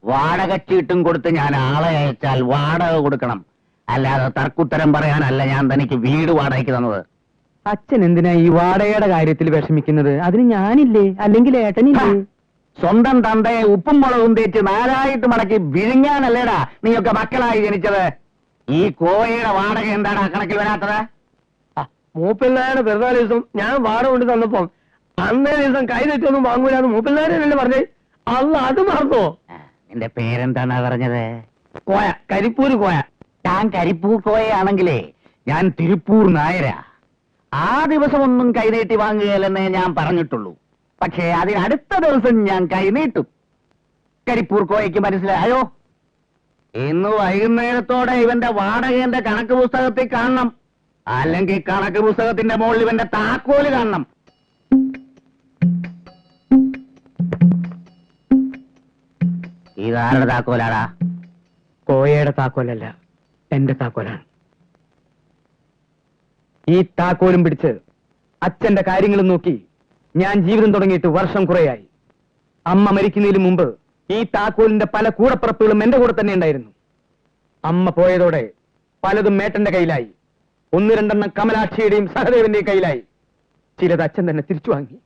വാടക ചീട്ടും കൊടുത്ത് ഞാൻ ആളെ അയച്ചാൽ വാടക കൊടുക്കണം. അല്ലാതെ തർക്കുത്തരം പറയാനല്ല ഞാൻ തനിക്ക് വീട് വാടകയ്ക്ക് തന്നത്. അച്ഛൻ എന്തിനാ ഈ വാടകയുടെ കാര്യത്തിൽ വിഷമിക്കുന്നത്? അതിന് ഞാനില്ലേ, അല്ലെങ്കിൽ ഏട്ടനില്ലേ? സ്വന്തം തന്തയെ ഉപ്പും മുളകും തേച്ച് നാലായിട്ട് മടക്കി വിഴുങ്ങാനല്ലേടാ നീയൊക്കെ മക്കളായി ജനിച്ചത്. ഈ കോയയുടെ വാടക എന്താടാ കണക്കിൽ വരാത്തത്? മൂപ്പിള്ളാരുടെ പിറന്നാൾ ദിവസം ഞാൻ വാടക കൊണ്ട് തന്നപ്പോ അന്നേ ദിവസം കൈ തെറ്റൊന്നും വാങ്ങൂലെന്ന് മൂപ്പിള്ളാരല്ലേ പറഞ്ഞേ. അല്ല അത് മറന്നോ? നിന്റെ പേരെന്താണാ പറഞ്ഞത്? കോയ, കരിപ്പൂര് കോയ. ഞാൻ കരിപ്പൂർ കോയയാണെങ്കിലേ ഞാൻ തിരുപ്പൂർ നായരാ. ആ ദിവസമൊന്നും കൈനീട്ടി വാങ്ങുകയല്ലെന്നേ ഞാൻ പറഞ്ഞിട്ടുള്ളൂ. പക്ഷേ അതിനടുത്ത ദിവസം ഞാൻ കൈനീട്ടും. കരിപ്പൂർ കോയയ്ക്ക് മനസ്സിലായോ? ഇന്ന് വൈകുന്നേരത്തോടെ ഇവന്റെ വാടകന്റെ കണക്ക് പുസ്തകത്തിൽ കാണണം. അല്ലെങ്കിൽ കണക്ക് പുസ്തകത്തിന്റെ മുകളിൽ ഇവന്റെ താക്കോല് കാണണം. ഇതാരുടെ താക്കോലാടാ? കോയയുടെ താക്കോലല്ല, എന്റെ താക്കോലാണ്. ഈ താക്കോലും പിടിച്ച് അച്ഛന്റെ കാര്യങ്ങളും നോക്കി ഞാൻ ജീവിതം തുടങ്ങിയിട്ട് വർഷം കുറയായി. അമ്മ മരിക്കുന്നതിന് മുമ്പ് ഈ താക്കോലിന്റെ പല കൂടപ്പുറപ്പുകളും എന്റെ കൂടെ തന്നെ ഉണ്ടായിരുന്നു. അമ്മ പോയതോടെ പലതും മേട്ടന്റെ കയ്യിലായി. ഒന്ന് രണ്ടെണ്ണം കമലാക്ഷിയുടെയും സഹദേവന്റെയും കയ്യിലായി. ചിലത് അച്ഛൻ തന്നെ തിരിച്ചു വാങ്ങി.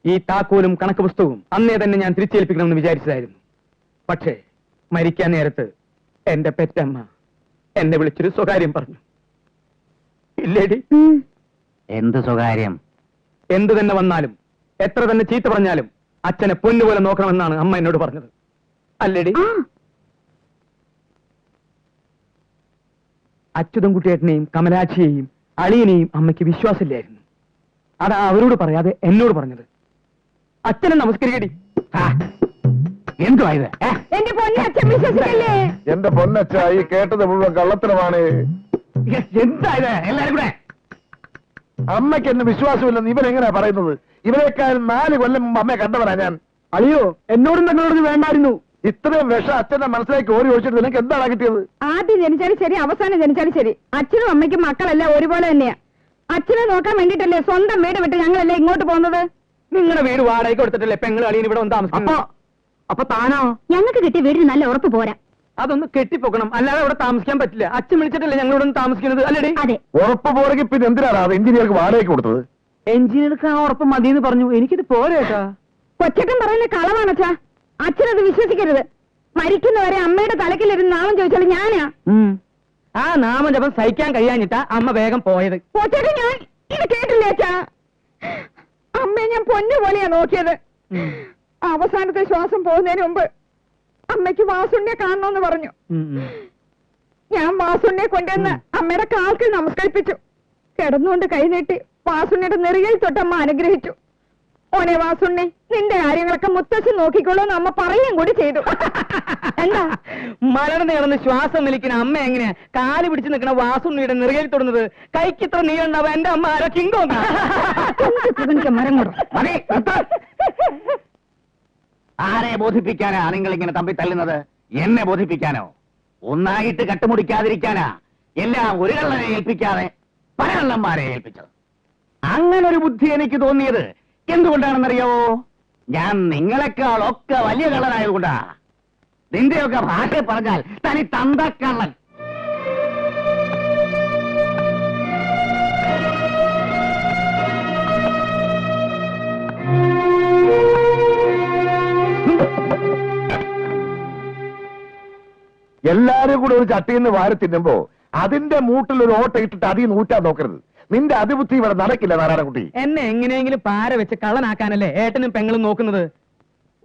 ഈ താക്കോലും കണക്ക് പുസ്തകവും അന്നേ തന്നെ ഞാൻ തിരിച്ചേൽപ്പിക്കണമെന്ന് വിചാരിച്ചതായിരുന്നു. പക്ഷേ മരിക്കാൻ നേരത്ത് എന്റെ പെറ്റമ്മ എന്നെ വിളിച്ചൊരു സ്വകാര്യം പറഞ്ഞു. ഇല്ലേടി? എന്ത് സ്വകാര്യം? എന്തു തന്നെ വന്നാലും എത്ര തന്നെ ചീത്ത പറഞ്ഞാലും അച്ഛനെ പൊന്നുപോലെ നോക്കണമെന്നാണ് അമ്മ എന്നോട് പറഞ്ഞത്. അല്ലേടി? അച്യുതൻകുട്ടിയേട്ടനെയും കമലാക്ഷിയെയും അളിയനെയും അമ്മയ്ക്ക് വിശ്വാസമില്ലായിരുന്നു. അതാ അവരോട് പറയാതെ എന്നോട് പറഞ്ഞത്. അച്ഛനെ നമസ്കരിക്കടി. എന്തുവാ ഇത്? എന്റെ പൊന്നച്ഛൻ വിശ്വസിക്കല്ലേ? എന്റെ പൊന്നച്ച, ഈ കേട്ടത് മുഴുവൻ കള്ളത്തരമാണ്. എന്താ ഇത്? എല്ലാരും കൂടെ അമ്മയ്ക്ക് എന്നെ വിശ്വാസമില്ലെന്ന് ഇവരെങ്ങനെയാ പറയുന്നത്? ഇവരെക്കാളും 4 കൊല്ലം മുമ്പ് അമ്മയെ കണ്ടവനാ ഞാൻ. അളിയോ, എന്നോടും തങ്ങളോട് വേണ്ടായിരുന്നു. ഇത്രയും വിഷം അച്ഛന്റെ മനസ്സിലേക്ക് ഓടി ഒഴിച്ചിട്ട് നിനക്ക് എന്താണ് കിട്ടിയത്? ആദ്യം ജനിച്ചാലും ശരി, അവസാനം ജനിച്ചാലും ശരി, അച്ഛനും അമ്മയ്ക്കും മക്കളെല്ലാം ഒരുപോലെ തന്നെയാ. അച്ഛനെ നോക്കാൻ വേണ്ടിട്ടല്ലേ സ്വന്തം വീട് വിട്ട് ഞങ്ങളല്ലേ ഇങ്ങോട്ട് പോകുന്നത്. നിങ്ങളുടെ വീട് വാടകയ്ക്ക് കൊടുത്തിട്ടല്ലേ പെങ്ങൾ അളിയൻ ഇവിടെ വന്ന് താമസിക്കുന്നത്? അപ്പൊ താനോ? ഞങ്ങൾക്ക് കിട്ടിയ വീടിന് നല്ല ഉറപ്പ് പോരാ. അതൊന്ന് കെട്ടിപ്പൊക്കണം, അല്ലാതെ അവിടെ താമസിക്കാൻ പറ്റില്ല. അച്ഛൻ വിളിച്ചിട്ടല്ലേ ഞങ്ങളിവിടെ താമസിക്കുന്നത്, അല്ലേടി? അതെ. ഉറപ്പ് പോരെങ്കിൽ പിന്നെ എന്തിനാണ് അത് എഞ്ചിനീയർക്ക് വാടകയ്ക്ക് കൊടുത്തത്? എഞ്ചിനീയർക്ക് ആ ഉറപ്പ് മതിയെന്ന് പറഞ്ഞു. എനിക്കിത് പോരേട്ടാ. കൊച്ചക്കൻ പറയുന്ന കളവാണച്ചാ. അച്ഛനത് വിശ്വസിക്കരുത്. മരിക്കുന്നവരെ അമ്മയുടെ തലക്കിലിരുന്ന് നാമം ചോദിച്ചാലും ഞാനാ. ആ നാമജപം സഹിക്കാൻ കഴിയാഞ്ഞിട്ടാ അമ്മ വേഗം പോയത്. കൊച്ചക്കൻ ഞാൻ ഇത് കേട്ടില്ലേ അച്ഛാ? അമ്മയെ ഞാൻ പൊന്നുപോലെയാ നോക്കിയത്. അവസാനത്തെ ശ്വാസം പോകുന്നതിന് മുമ്പ് അമ്മയ്ക്ക് വാസുണ്ണിയെ കാണണമെന്ന് പറഞ്ഞു. ഞാൻ വാസുണ്ണിയെ കൊണ്ടുവന്ന് അമ്മയുടെ കാൽക്ക് നമസ്കരിപ്പിച്ചു. കിടന്നുകൊണ്ട് കൈനീട്ടി വാസുണ്ണിയുടെ നെറുകയിൽ തൊട്ടമ്മ അനുഗ്രഹിച്ചു. ഓനെ വാസുണ്ണി, നിന്റെ കാര്യങ്ങളൊക്കെ മുത്തശ്ശി നോക്കിക്കോളൂന്ന് അമ്മ പറയുകയും കൂടി ചെയ്തു. എന്താ മലർന്ന് കിടന്ന് ശ്വാസം വലിക്കുന്ന അമ്മ എങ്ങനെയാ കാല് പിടിച്ച് നിൽക്കണ വാസുണ്ണിയുടെ നെറുകയിൽ തൊടുന്നത്? കൈക്കിത്ര നീ ഉണ്ടാവും. എന്റെ അമ്മ ആരോ കിങ്കോ മരം കൊടു. ആരെ ബോധിപ്പിക്കാനാ നിങ്ങൾ ഇങ്ങനെ തമ്പി തല്ലുന്നത്? എന്നെ ബോധിപ്പിക്കാനോ? ഒന്നായിട്ട് കട്ടുമുടിക്കാതിരിക്കാനാ എല്ലാം ഒരു കള്ളനെ ഏൽപ്പിക്കാതെ പല കള്ളന്മാരെ ഏൽപ്പിച്ചത്. അങ്ങനൊരു ബുദ്ധി എനിക്ക് തോന്നിയത് എന്തുകൊണ്ടാണെന്നറിയാവോ? ഞാൻ നിങ്ങളെക്കാളൊക്കെ വലിയ കള്ളനായതുകൊണ്ടാ. നിന്റെയൊക്കെ ഭാഷ പറഞ്ഞാൽ തനി തന്തക്കള്ളൻ. എല്ലാരും കൂടെ ഒരു ചട്ടിയിൽ നിന്ന് വാരി തിന്നുമ്പോ അതിന്റെ മൂട്ടിൽ ഒരു ഓട്ട ഇട്ടിട്ട് അതി നൂറ്റാൻ നോക്കരുത്. നിന്റെ അതിബുദ്ധി ഇവിടെ നടക്കില്ല നാരായണക്കുട്ടി. എന്നെ എങ്ങനെയെങ്കിലും പാര വെച്ച് കള്ളനാക്കാനല്ലേ ഏട്ടനും പെങ്ങളും നോക്കുന്നത്?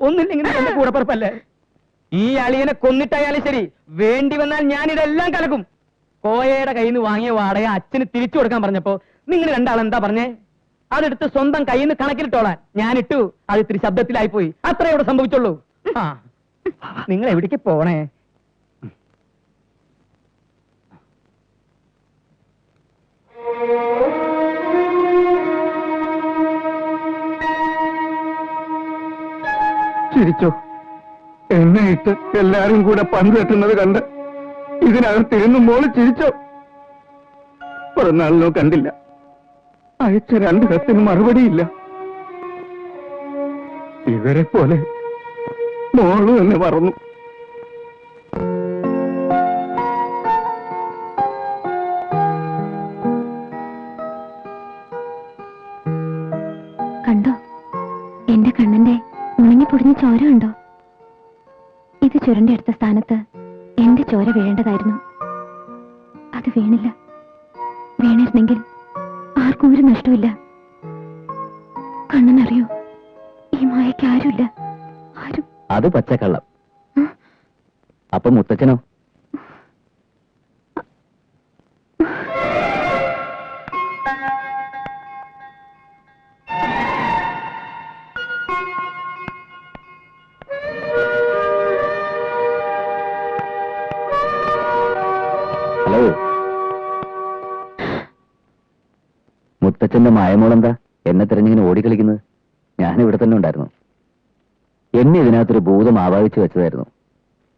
ഒന്നില്ലെങ്കിൽ എന്റെ കൂടപ്പുറപ്പല്ലേ? ഈ അളിയനെ കൊന്നിട്ടായാലും ശരി, വേണ്ടി വന്നാൽ ഞാനിതെല്ലാം കലക്കും. കോയയുടെ കയ്യിൽ നിന്ന് വാങ്ങിയ വാടക അച്ഛന് തിരിച്ചു കൊടുക്കാൻ പറഞ്ഞപ്പോ നിങ്ങൾ രണ്ടാളെന്താ പറഞ്ഞേ? അതെടുത്ത് സ്വന്തം കയ്യിൽ നിന്ന് കണക്കിലിട്ടോളാൻ ഞാനിട്ടു. അത് ഇത്തിരി ശബ്ദത്തിലായിപ്പോയി. അത്രേ ഇവിടെ സംഭവിച്ചുള്ളൂ. ആ, നിങ്ങൾ എവിടേക്ക് പോണേ? ചിരിച്ചോ? എന്നെ ഇട്ട് എല്ലാരും കൂടെ പന്ത് കെട്ടുന്നത് കണ്ട് ഇതിനകത്തിരുന്ന് മോള് ചിരിച്ചോ? പിറന്നാളിനോ കണ്ടില്ല, അയച്ച 2 കത്തിന് മറുപടിയില്ല. ഇവരെ പോലെ മോളും എന്നെ മറന്നു. ചോര ഉണ്ടോ? ഇത് ചുരണ്ടെടുത്ത സ്ഥാനത്ത് എന്റെ ചോര വീഴേണ്ടതായിരുന്നു. അത് വീണില്ല. വീണിരുന്നെങ്കിൽ ആർക്കും ഒരു നഷ്ടമില്ല. കണ്ണനറിയോ, ഈ മായയ്ക്ക് ആരുമില്ല. ആരും. അത് പച്ചക്കള്ളം. അപ്പൊ മുത്തച്ഛനോ? ഹലോ, മുത്തച്ഛന്റെ മായമോളെന്താ എന്നെ തിരഞ്ഞിങ്ങനെ ഓടിക്കളിക്കുന്നത്? ഞാനിവിടെ തന്നെ ഉണ്ടായിരുന്നു. എന്നെ ഇതിനകത്തൊരു ഭൂതം ആവാഹിച്ചു വെച്ചതായിരുന്നു.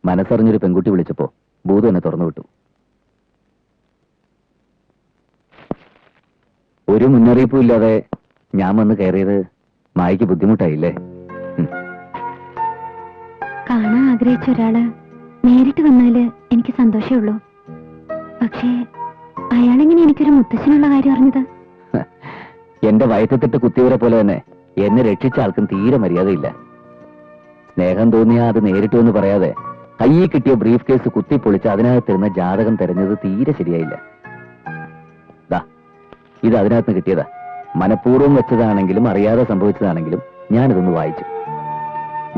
മനസ്സറിഞ്ഞൊരു പെൺകുട്ടി വിളിച്ചപ്പോ ഭൂതം എന്നെ തുറന്നു വിട്ടു. ഒരു മുന്നറിയിപ്പും ഇല്ലാതെ ഞാൻ വന്ന് കയറിയത് മായയ്ക്ക് ബുദ്ധിമുട്ടായില്ലേ? കാണാൻ ആഗ്രഹിച്ച ഒരാള് നേരിട്ട് വന്നാല് എനിക്ക് സന്തോഷമേ ഉള്ളൂ. പക്ഷേ അയാളെങ്ങനെ എനിക്കൊരു മുത്തച്ഛനുള്ള കാര്യം അറിഞ്ഞത്? എന്റെ വയറ്റത്തിട്ട് കുത്തിയവരെ പോലെ തന്നെ എന്നെ രക്ഷിച്ച ആൾക്കും തീരെ മര്യാദയില്ല. സ്നേഹം തോന്നിയാ അത് നേരിട്ടു എന്ന് പറയാതെ കയ്യിൽ കിട്ടിയ ബ്രീഫ് കേസ് കുത്തിപ്പൊളിച്ച് അതിനകത്തിരുന്ന ജാതകം തെരഞ്ഞത് തീരെ ശരിയായില്ല. ദാ, ഇത് അതിനകത്ത് കിട്ടിയതാ. മനഃപൂർവ്വം വെച്ചതാണെങ്കിലും അറിയാതെ സംഭവിച്ചതാണെങ്കിലും ഞാനിതൊന്ന് വായിച്ചു.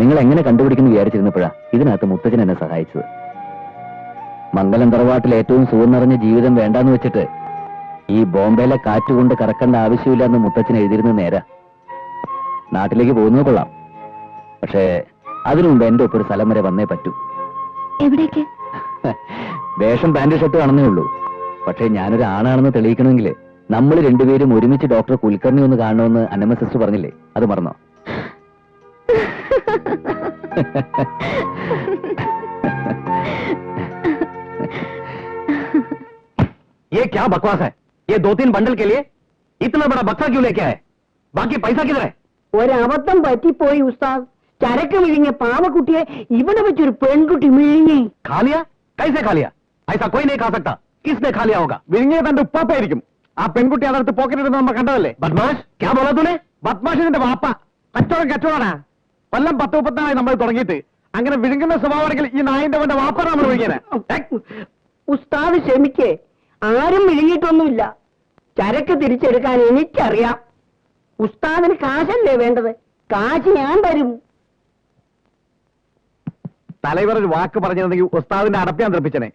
നിങ്ങൾ എങ്ങനെ കണ്ടുപിടിക്കുന്നു വിചാരിച്ചിരുന്നപ്പോഴാ ഇതിനകത്ത് മുത്തച്ഛൻ എന്നെ സഹായിച്ചത്. മംഗലം തറവാട്ടിൽ ഏറ്റവും സുഖം നിറഞ്ഞ ജീവിതം വേണ്ടാന്ന് വെച്ചിട്ട് ഈ ബോംബെയിലെ കാറ്റുകൊണ്ട് കറക്കേണ്ട ആവശ്യമില്ലെന്ന് മുത്തച്ഛൻ എഴുതിയിരുന്ന നേരാ. നാട്ടിലേക്ക് പോകുന്നത് കൊള്ളാം, പക്ഷേ അതിനു മുമ്പ് എന്റെ ഒപ്പം ഒരു സ്ഥലം വരെ വന്നേ പറ്റൂ. എവിടേക്ക്? വേഷം പാന്റ് ഷർട്ട് ആണെന്നേ ഉള്ളൂ. പക്ഷേ ഞാനൊരു ആണാണെന്ന് തെളിയിക്കണമെങ്കിൽ നമ്മൾ രണ്ടുപേരും ഒരുമിച്ച് ഡോക്ടർ കുൽക്കർണി ഒന്ന് കാണണമെന്ന് അന്നമ്മ സിസ്റ്റർ പറഞ്ഞില്ലേ? അത് മറന്നോ? ये क्या बकवास है? ये 2-3 बंडल के लिए इतना बड़ा बक्सा क्यों लेके आए? बाकी पैसा किधर है? ഒരബദ്ധം പറ്റിപ്പോയി ഉസ്താദ്. ചരക്ക് വിഴിഞ്ഞ പാവക്കുട്ടിയെ ഇവിടെ വെച്ചൊരു പെൺകുട്ടി വിഴിഞ്ഞേ. खा लिया? कैसे खा लिया? ऐसा कोई नहीं खा सकता. किसने खा लिया होगा? വിഴുങ്ങിയ തന്റെ ഉപ്പാപ്പായിരിക്കും. ആ പെൺകുട്ടി അതെടുത്ത് പോക്കറ്റിടുന്ന നമ്മൾ കണ്ടതല്ലേ? ബദ്മാഷ്, ക്യാ ബോലാ തൂനെ? ബദ്മാഷിന്റെ വാപ്പ. കച്ചവടാണ്. കൊല്ലം 10-34 നമ്മൾ തുടങ്ങിയിട്ട് അങ്ങനെ വിഴുങ്ങുന്ന സ്വഭാവമാണെങ്കിൽ ഈ നായിന്റെ അവന്റെ വാപ്പാണ് നമ്മൾ വിഴുങ്ങിയത്. ഉസ്താദ് ക്ഷമിക്കേ, ആരും വിഴുങ്ങിയിട്ടൊന്നുമില്ല. ചരക്ക് തിരിച്ചെടുക്കാൻ എനിക്കറിയാം. ഉസ്താദിന് കാശല്ലേ വേണ്ടത്? കാശ് ഞാൻ തരും. തലൈവർ ഒരു വാക്ക് പറഞ്ഞിരുന്നെങ്കിൽ ഉസ്താദിന്റെ അടപ്പിയാൻ തെറിപ്പിച്ചനെ.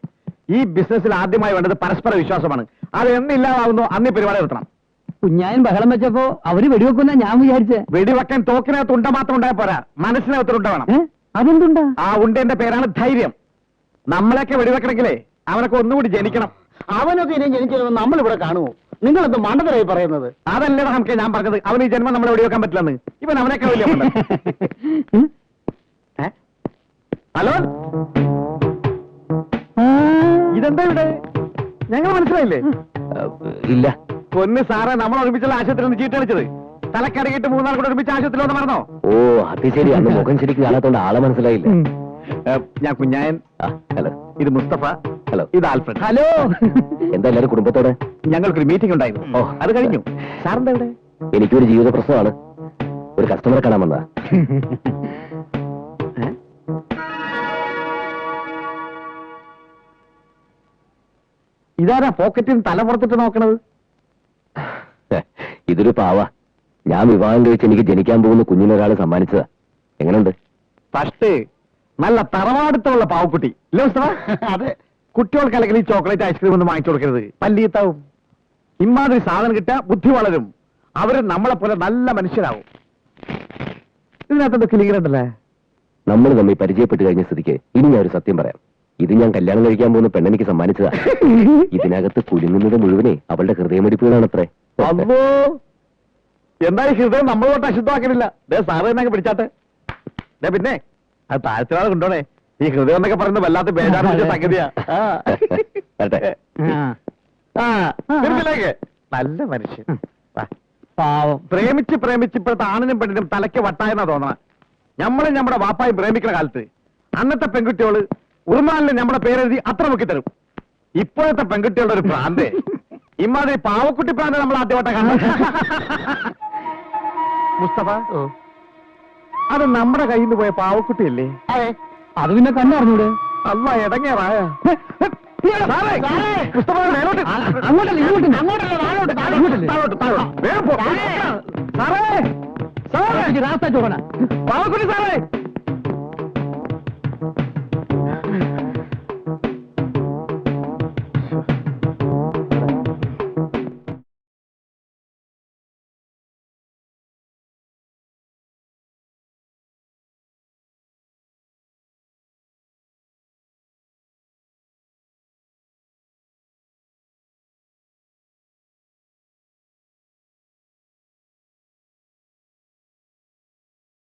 ഈ ബിസിനസ്സിൽ ആദ്യമായി വേണ്ടത് പരസ്പര വിശ്വാസമാണ്. അത് എന്നില്ലാതാവുന്നു അന്ന് ഈ പരിപാടി നിർത്തണം. കുഞ്ഞായൻ ബഹളം വെച്ചപ്പോ അവര് വെടിവെക്കുന്ന ഞാൻ വിചാരിച്ചേ. വെടിവെക്കാൻ തോക്കിനകത്ത് ഉണ്ട മാത്രം ഉണ്ടായ പോരാ, മനസ്സിനകത്തൊരു ഉണ്ട വേണം. അതെന്തുണ്ടാ? ആ ഉണ്ടേന്റെ പേരാണ് ധൈര്യം. നമ്മളൊക്കെ വെടിവെക്കണമെങ്കിലേ അവനൊക്കെ ഒന്നുകൂടി ജനിക്കണം. അവനൊക്കെ ഇനി ജനിച്ചിരുന്ന നമ്മൾ ഇവിടെ കാണുമോ? നിങ്ങളെന്ത് മണ്ടതരായി പറയുന്നത്? അതല്ലേ നമുക്ക് ഞാൻ പറഞ്ഞത്. അവന് ഈ ജന്മം നമ്മളെ വെടിവെക്കാൻ പറ്റില്ലെന്ന്. ഇവൻ അവനൊക്കെ വലിയ മണ്ടൻ. ഹലോ, ഇതെന്താ ഇവിടെ? ഞങ്ങൾ മനസ്സിലായില്ലേ? ഇല്ല. പൊന്ന് സാറേ, നമ്മൾ ഒരുമിച്ചുള്ള ആശുപത്രി ഒന്ന് ചീട്ടടിച്ചത്. തലക്കറിയിട്ട് 3 കൂടെ ഒരുമിച്ച് ആശുപത്രി ഒന്ന് മറന്നോ? ഓ, അത് ശരി. അന്ന് മുഖം ശരിക്കും കാണാത്തോണ്ട് ആളെ മനസ്സിലായില്ല. ഞാൻ കുഞ്ഞായൻ. ഹലോ, ഇത് മുസ്തഫ. ഹലോ, ഇത് ആൽഫ്രഡ്. ഹലോ. എന്താ എല്ലാവരും കുടുംബത്തോടെ? ഞങ്ങൾക്കൊരു മീറ്റിംഗ് ഉണ്ടായിരുന്നു. ഓ, അത് കഴിഞ്ഞു. സാറിന്റെ എവിടെ? എനിക്കൊരു ജീവിത പ്രശ്നമാണ്. ഒരു കസ്റ്റമറെ കാണാൻ വന്നതാ. ഇതാരാ പോക്കറ്റിൽ തല പുറത്തിട്ട് നോക്കണത്? ഇതൊരു പാവ. ഞാൻ വിവാഹം കഴിച്ച് എനിക്ക് ജനിക്കാൻ പോകുന്ന കുഞ്ഞിനൊരാൾ സമ്മാനിച്ചതാ. എങ്ങനെയുണ്ട്? ഫസ്റ്റ് നല്ല തറവാടുത്തുള്ള പാവക്കുട്ടി ഇല്ലേ മുസ്തഫ? അതെ. കുട്ടികൾക്ക് അല്ലെങ്കിൽ ഈ ചോക്ലേറ്റ് ഐസ്ക്രീം ഒന്നും വാങ്ങിച്ചു കൊടുക്കരുത്, പല്ലിയത്താവും. ഇമാതിരി സാധനം കിട്ടാ ബുദ്ധി വളരും. അവര് നമ്മളെ പോലെ നല്ല മനുഷ്യരാവും. ഇതിനകത്ത് കിളികളുണ്ടല്ലേ? നമ്മൾ തമ്മിൽ പരിചയപ്പെട്ട് കഴിഞ്ഞ സ്ഥിതിക്ക് ഇനി ഞാൻ ഒരു സത്യം പറയാം. ഇത് ഞാൻ കല്യാണം കഴിക്കാൻ പോകുന്ന പെണ്ണെനിക്ക് സമ്മാനിച്ചതാ. ഇതിനകത്ത് കുലുങ്ങുന്നത് മുഴുവനെ അവളുടെ ഹൃദയമിടിപ്പുകളാണത്രേ. അപ്പോ എന്തായാലും ഹൃദയം നമ്മളോട്ട് അശുദ്ധമാക്കണില്ല. സാറ് തന്നെ പിടിച്ചാട്ടെ. പിന്നെ അത് താഴ്ത്തിനാളെ കൊണ്ടോണേ. ഈ ഹൃദയം എന്നൊക്കെ പറയുന്നത് വല്ലാത്ത ബേജാറിന്റെ സംഗതിയാ. വരട്ടെ. നല്ല മനുഷ്യൻ. പാവം. പ്രേമിച്ച് ഇപ്പോഴത്തെ ആണിനും പെണ്ണിനും തലയ്ക്ക് വട്ടായെന്നാ തോന്നണ. നമ്മളും നമ്മുടെ വാപ്പായും പ്രേമിക്കുന്ന കാലത്ത് അന്നത്തെ പെൺകുട്ടികള് ഉറുമാലിന് നമ്മുടെ പേരെഴുതി അത്ര മുക്കി തരും. ഇപ്പോഴത്തെ പെൺകുട്ടികളുടെ ഒരു പ്രാന്ത്. ഇമാതിരി പാവക്കുട്ടി പ്രാന്ത് നമ്മൾ ആദ്യമായിട്ടാ കാണുന്നത്. മുസ്തഫ, അത് നമ്മുടെ കയ്യിൽ നിന്ന് പോയ പാവക്കുട്ടിയല്ലേ? അത് പിന്നെ കണ്ടറിഞ്ഞൂടെ? അല്ല ഇടങ്ങേറായ പാവക്കുട്ടി സാറേ,